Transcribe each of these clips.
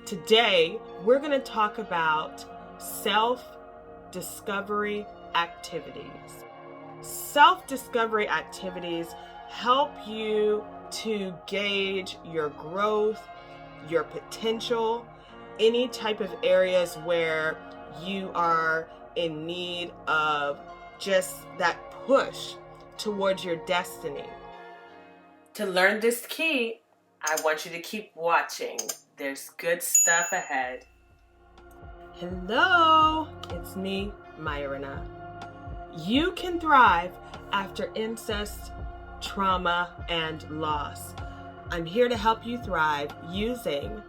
Today, we're going to talk about self-discovery activities. Self-discovery activities help you to gauge your growth, your potential, any type of areas where you are in need of just that push towards your destiny. To learn this key, I want you to keep watching. There's good stuff ahead. Hello, it's me, Myrna. You can thrive after incest, trauma, and loss. I'm here to help you thrive using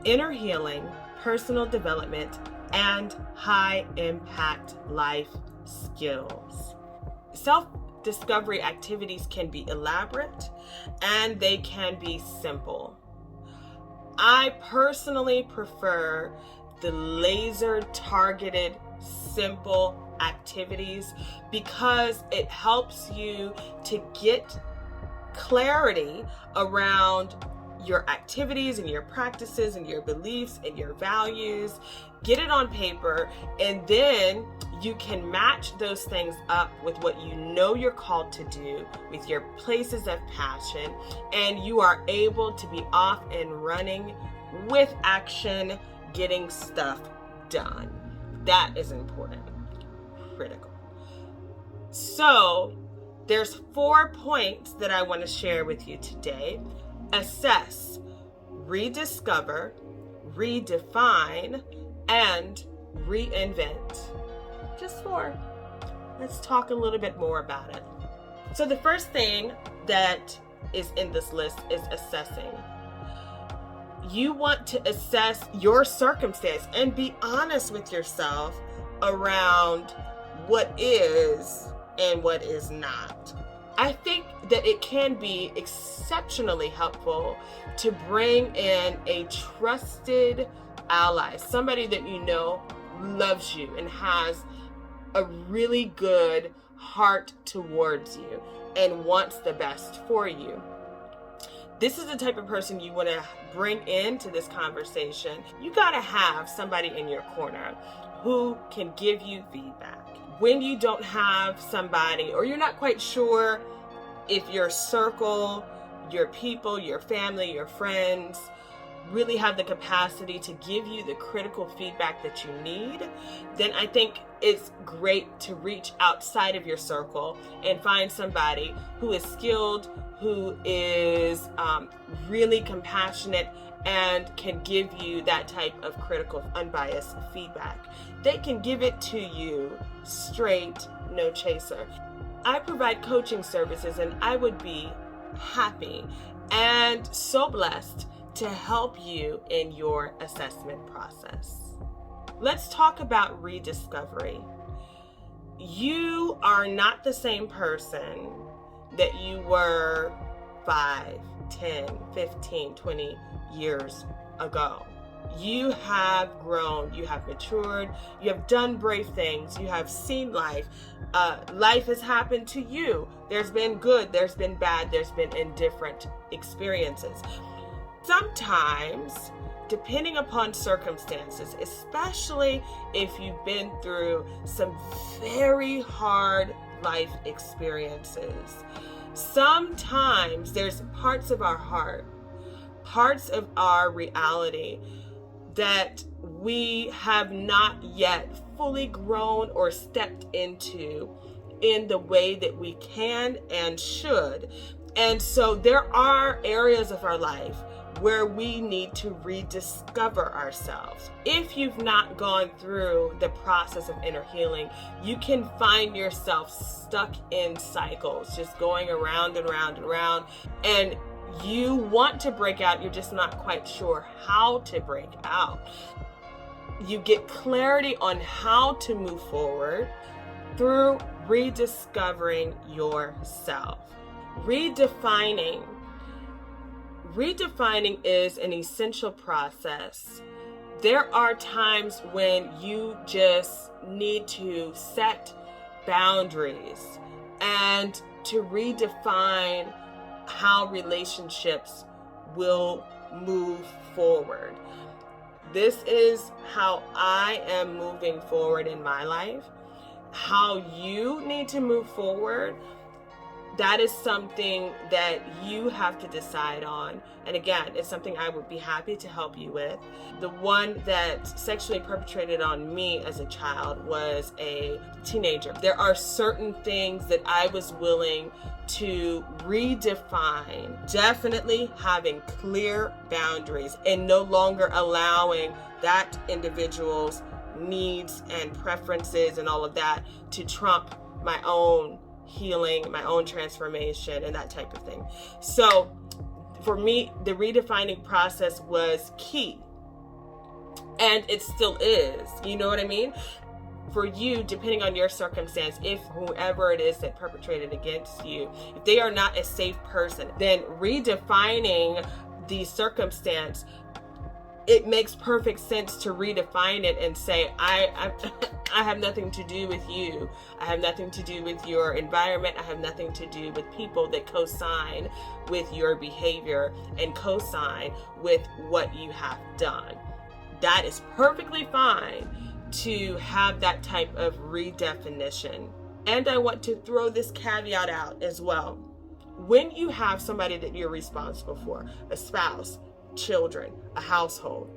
inner healing, personal development, and high-impact life skills. Self-discovery activities can be elaborate and they can be simple. I personally prefer the laser-targeted, simple activities because it helps you to get clarity around your activities and your practices and your beliefs and your values. Get it on paper, and then you can match those things up with what you know you're called to do, with your places of passion, and you are able to be off and running with action, getting stuff done. That is important, critical. So there's 4 points that I want to share with you today. Assess, rediscover, redefine, and reinvent. Just 4. Let's talk a little bit more about it. So the first thing that is in this list is assessing. You want to assess your circumstance and be honest with yourself around what is and what is not. I think that it can be exceptionally helpful to bring in a trusted ally, somebody that you know loves you and has a really good heart towards you and wants the best for you. This is the type of person you want to bring into this conversation. You got to have somebody in your corner who can give you feedback. When you don't have somebody, or you're not quite sure if your circle, your people, your family, your friends really have the capacity to give you the critical feedback that you need, then I think it's great to reach outside of your circle and find somebody who is skilled, who is really compassionate, and can give you that type of critical, unbiased feedback. They can give it to you straight, no chaser. I provide coaching services, and I would be happy and so blessed to help you in your assessment process. Let's talk about rediscovery. You are not the same person that you were 5, 10, 15, 20 years ago. You have grown, you have matured, you have done brave things, you have seen life. Life has happened to you. There's been good, there's been bad, there's been indifferent experiences. Sometimes, depending upon circumstances, especially if you've been through some very hard life experiences, sometimes there's parts of our heart, parts of our reality that we have not yet fully grown or stepped into in the way that we can and should. And so there are areas of our life where we need to rediscover ourselves. If you've not gone through the process of inner healing, you can find yourself stuck in cycles, just going around and around and around, and you want to break out, you're just not quite sure how to break out. You get clarity on how to move forward through rediscovering yourself. Redefining is an essential process. There are times when you just need to set boundaries and to redefine how relationships will move forward. This is how I am moving forward in my life. How you need to move forward, that is something that you have to decide on. And again, it's something I would be happy to help you with. The one that sexually perpetrated on me as a child was a teenager. There are certain things that I was willing to redefine. Definitely having clear boundaries and no longer allowing that individual's needs and preferences and all of that to trump my own healing, my own transformation, and that type of thing. So for me, the redefining process was key, and it still is. You know what I mean? For you, depending on your circumstance, if whoever it is that perpetrated against you, if they are not a safe person, then redefining the circumstance, it makes perfect sense to redefine it and say, I have nothing to do with you. I have nothing to do with your environment. I have nothing to do with people that co-sign with your behavior and co-sign with what you have done. That is perfectly fine to have that type of redefinition. And I want to throw this caveat out as well. When you have somebody that you're responsible for, a spouse, children, a household,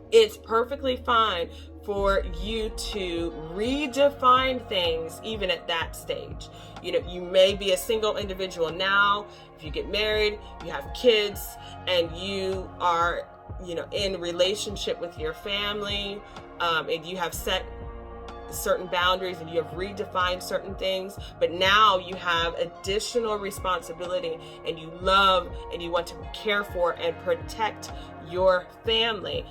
it's perfectly fine for you to redefine things even at that stage. You know, you may be a single individual now. If you get married, you have kids, and you are, in relationship with your family, and you have set certain boundaries and you have redefined certain things, but now you have additional responsibility and you love and you want to care for and protect your family.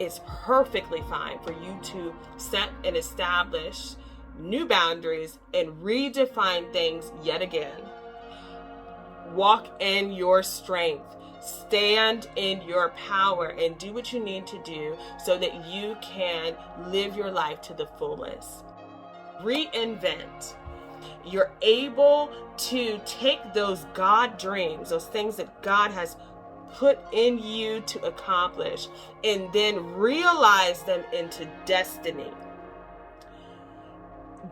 It's perfectly fine for you to set and establish new boundaries and redefine things yet again. Walk in your strength. Stand in your power and do what you need to do so that you can live your life to the fullest. Reinvent. You're able to take those God dreams, those things that God has put in you to accomplish, and then realize them into destiny.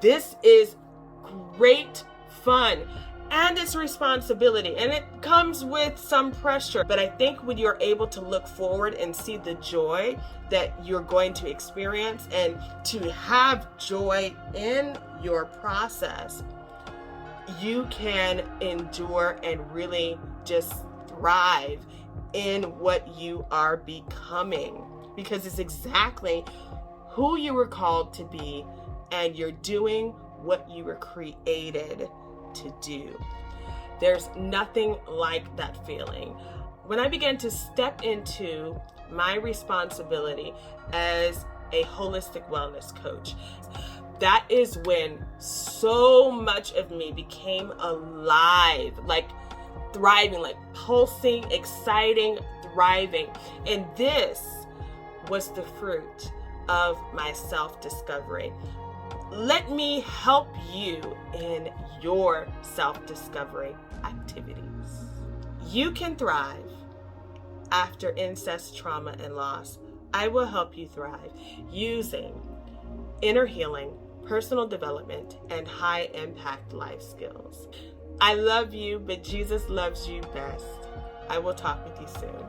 This is great fun. And it's responsibility, and it comes with some pressure. But I think when you're able to look forward and see the joy that you're going to experience and to have joy in your process, you can endure and really just thrive in what you are becoming, because it's exactly who you were called to be, and you're doing what you were created to do. There's nothing like that feeling. When I began to step into my responsibility as a holistic wellness coach, that is when so much of me became alive, like thriving, like pulsing, exciting, thriving. And this was the fruit of my self-discovery. Let me help you in your self-discovery activities. You can thrive after incest, trauma, and loss. I will help you thrive using inner healing, personal development, and high-impact life skills. I love you, but Jesus loves you best. I will talk with you soon.